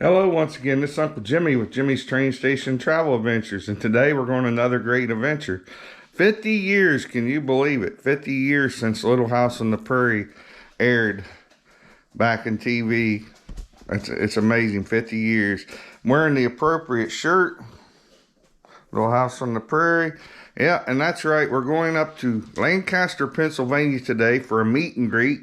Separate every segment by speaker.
Speaker 1: Hello once again, this is Uncle Jimmy with Jimmy's Train Station Travel Adventures, and today we're going on another great adventure. 50 years, can you believe it? 50 years since Little House on the Prairie aired back in TV. It's amazing, 50 years. I'm wearing the appropriate shirt, Little House on the Prairie. Yeah, and that's right, we're going up to Lancaster, Pennsylvania today for a meet and greet.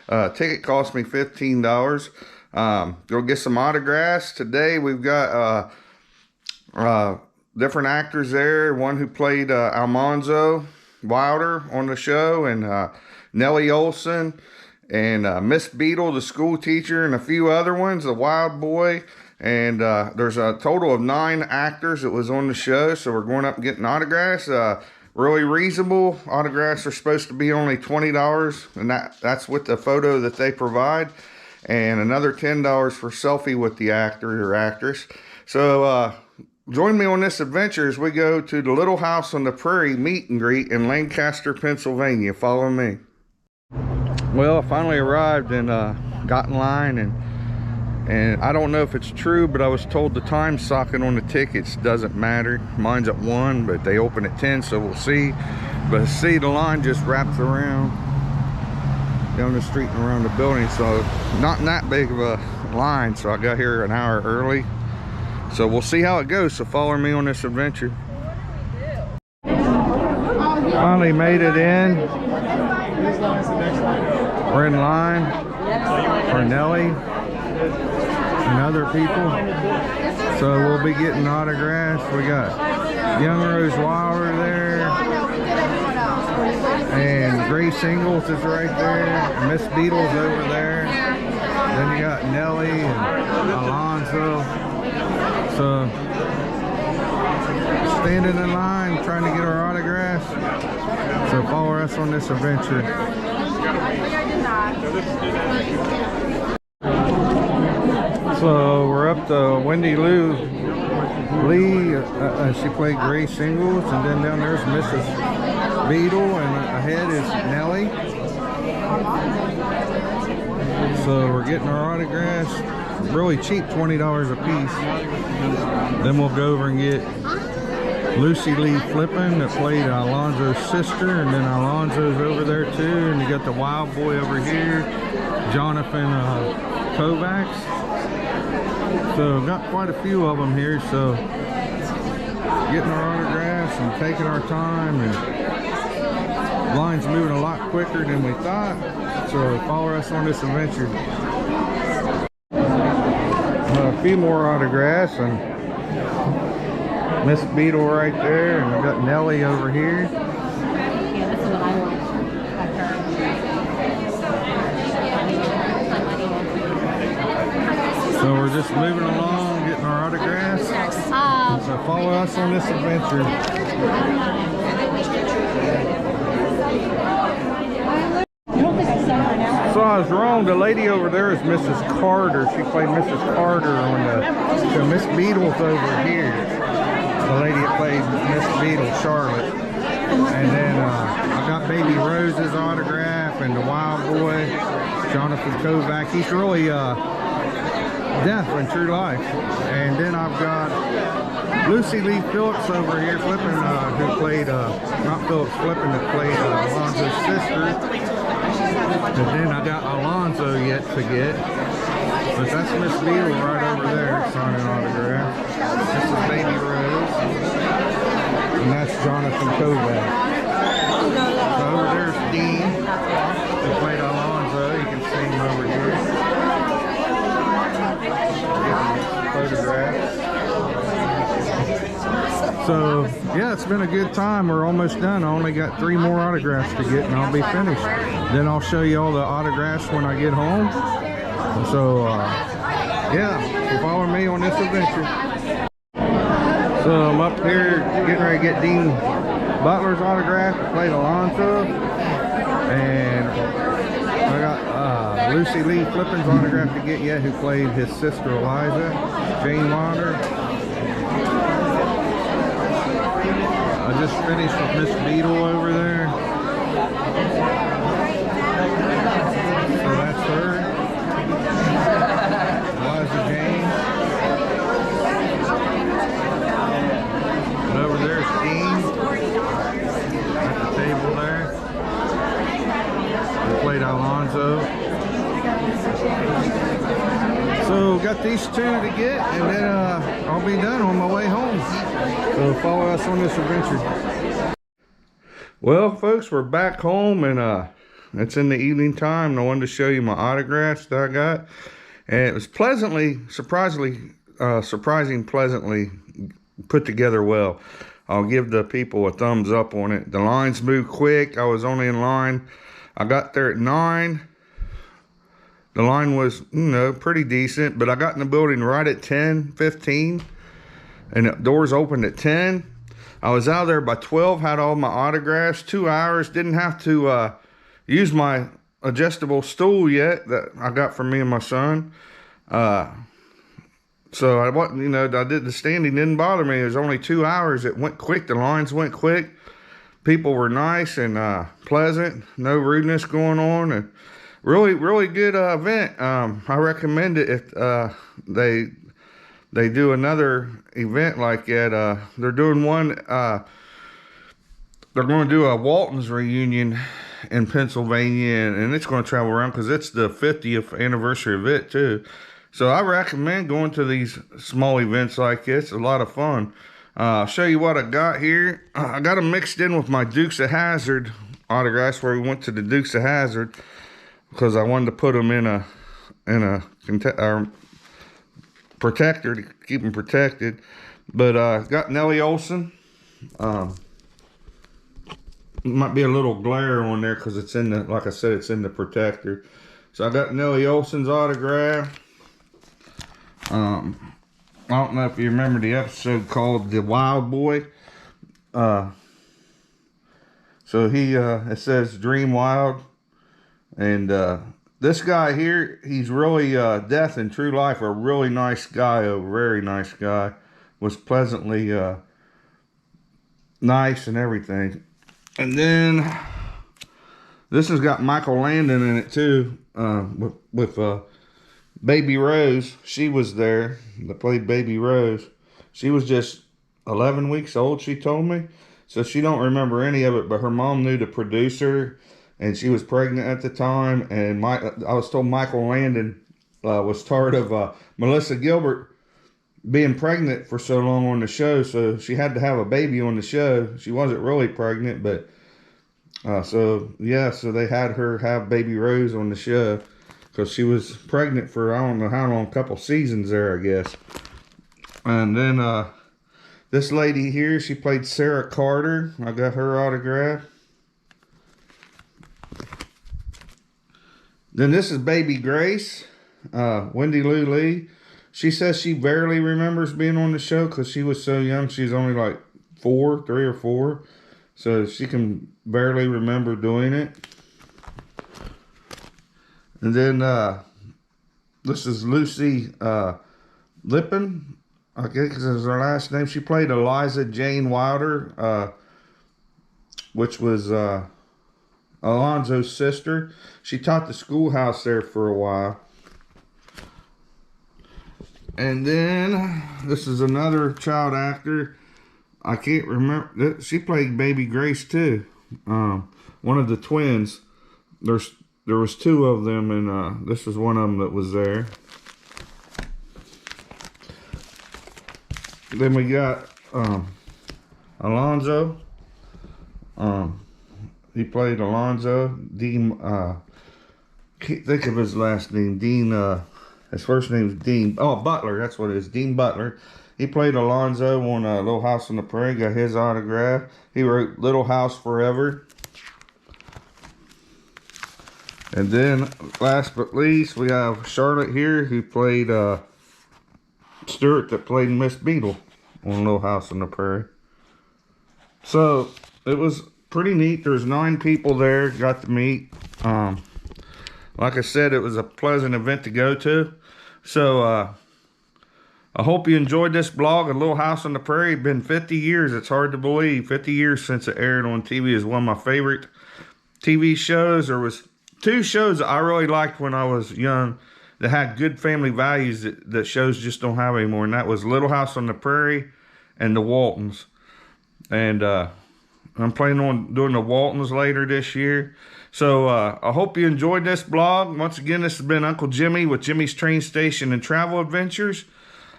Speaker 1: Ticket cost me $15. Go get some autographs. Today we've got different actors there. One who played Almanzo Wilder on the show, and Nellie Olson, and Miss Beadle, the school teacher, and a few other ones, the Wild Boy. And there's a total of 9 actors that was on the show, so we're going up and getting autographs. Really reasonable. Autographs are supposed to be only $20, and that's with the photo that they provide. And another $10 for selfie with the actor or actress. So join me on this adventure as we go to the Little House on the Prairie meet and greet in Lancaster, Pennsylvania. Follow me. Well, I finally arrived and got in line, and I don't know if it's true, but I was told the time socket on the tickets doesn't matter. Mine's at 1, but they open at 10, so we'll see. But see, the line just wraps around down the street and around the building, so not that big of a line. So I got here an hour early, so we'll see how it goes. So follow me on this adventure. Finally made it in. We're in line for Nellie and other people, so we'll be getting autographs. We got Young Rose Wilder there, and Grace Singles is right there. Miss Beadle's over there. Then you got Nellie and Alonzo. So standing in line trying to get our autographs. So follow us on this adventure. So we're up to Wendy Lou Lee. She played Grace Singles, and then down there's Mrs. Beadle, and ahead is Nellie. So we're getting our autographs, really cheap, $20 a piece. Then we'll go over and get Lucy Lee Flippin that played Alonzo's sister, and then Alonzo's over there too, and you got the Wild Boy over here, Jonathan Kovacs. So got quite a few of them here, so getting our autographs and taking our time, and line's moving a lot quicker than we thought. So follow us on this adventure. A few more autographs, and Miss Beadle right there, and I've got Nellie over here.
Speaker 2: Yeah, that's what I want.
Speaker 1: So we're just moving along, getting our autographs. So follow us on this adventure. So I was wrong. The lady over there is Mrs. Carter. She played Mrs. Carter on the. So Miss Beadle's over here. The lady that played Miss Beadle, Charlotte. And then I got Baby Rose's autograph, and the Wild Boy, Jonathan Kovac. He's really deaf in true life. And then I've got Lucy Lee Phillips over here, Flippin, who played, not Phillips, Flippin, that played Alonzo's sister. And then I got Alonzo yet to get. But that's Miss Beadle right over there signing autograph. This is Baby Rose. And that's Jonathan Kovac. So over there's Dean, who played Alonzo. You can see him over here. Photographs. So yeah, it's been a good time. We're almost done. I only got 3 more autographs to get and I'll be finished. Then I'll show you all the autographs when I get home. So yeah, so follow me on this adventure. So I'm up here getting ready to get Dean Butler's autograph. Played Alonso, and I got Lucy Lee Flippin's autograph to get yet, who played his sister Eliza, Jane Wilder. I just finished with Miss Beadle over there. So that's her. Eliza Jane. And over there's Dean at the table there. We played Alonzo. So got these 2 to get, and then I'll be done on my way home. So follow us on this adventure. Well, folks, we're back home, and it's in the evening time, and I wanted to show you my autographs that I got. And it was surprising pleasantly put together well. I'll give the people a thumbs up on it. The lines moved quick. I was only in line. I got there at 9. The line was, pretty decent, but I got in the building right at 10:15, and the doors opened at 10. I was out there by 12, had all my autographs, 2 hours, didn't have to use my adjustable stool yet that I got from me and my son. So I wasn't, I did the standing, didn't bother me. It was only 2 hours. It went quick. The lines went quick. People were nice and pleasant. No rudeness going on, and really, really good event. I recommend it if they do another event like that. They're doing one. They're going to do a Walton's reunion in Pennsylvania, and it's going to travel around because it's the 50th anniversary of it too. So I recommend going to these small events like this. It's a lot of fun. I'll show you what I got here. I got them mixed in with my Dukes of Hazzard autographs, where we went to the Dukes of Hazzard, because I wanted to put them in a protector to keep them protected. But got Nellie Olson. Might be a little glare on there because it's in the, like I said, it's in the protector. So I got Nellie Olson's autograph. I don't know if you remember the episode called The Wild Boy. So he, it says Dream Wild. And this guy here, he's really, death in true life, a really nice guy, a very nice guy. Was pleasantly nice and everything. And then this has got Michael Landon in it too, with Baby Rose. She was there. They played Baby Rose. She was just 11 weeks old, she told me. So she don't remember any of it, but her mom knew the producer, and she was pregnant at the time. And I was told Michael Landon was tired of Melissa Gilbert being pregnant for so long on the show, so she had to have a baby on the show. She wasn't really pregnant, but so they had her have Baby Rose on the show because she was pregnant for I don't know how long, a couple seasons there, I guess. And then this lady here, she played Sarah Carter. I got her autograph. Then this is Baby Grace, Wendy Lou Lee. She says she barely remembers being on the show because she was so young. She's only like 3 or 4. So she can barely remember doing it. And then this is Lucy Lippin. I guess is her last name. She played Eliza Jane Wilder, which was Alonzo's sister. She taught the schoolhouse there for a while. And then this is another child actor. I can't remember. She played Baby Grace too. One of the twins. There was 2 of them, and this was one of them that was there. Then we got Alonzo. He played Alonzo. Dean. Can't think of his last name. Dean. His first name is Dean. Oh, Butler. That's what it is. Dean Butler. He played Alonzo on Little House on the Prairie. Got his autograph. He wrote Little House Forever. And then, last but least, we have Charlotte here, who played Stuart, that played Miss Beadle on Little House on the Prairie. So, it was pretty neat. There's 9 people there, got to meet. Like I said, it was a pleasant event to go to. So, I hope you enjoyed this vlog of Little House on the Prairie. It's been 50 years. It's hard to believe. 50 years since it aired on TV. Is one of my favorite TV shows. There was 2 shows that I really liked when I was young that had good family values that shows just don't have anymore. And that was Little House on the Prairie and The Waltons. And I'm planning on doing The Waltons later this year. So I hope you enjoyed this vlog. Once again, this has been Uncle Jimmy with Jimmy's Train Station and Travel Adventures.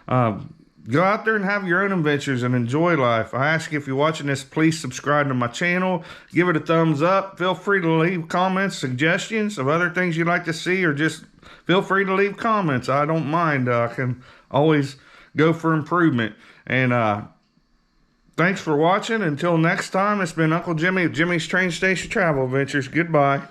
Speaker 1: Go out there and have your own adventures and enjoy life. I ask you, if you're watching this, please subscribe to my channel. Give it a thumbs up. Feel free to leave comments, suggestions of other things you'd like to see, or just feel free to leave comments. I don't mind. I can always go for improvement. And thanks for watching. Until next time, it's been Uncle Jimmy of Jimmy's Train Station Travel Adventures. Goodbye.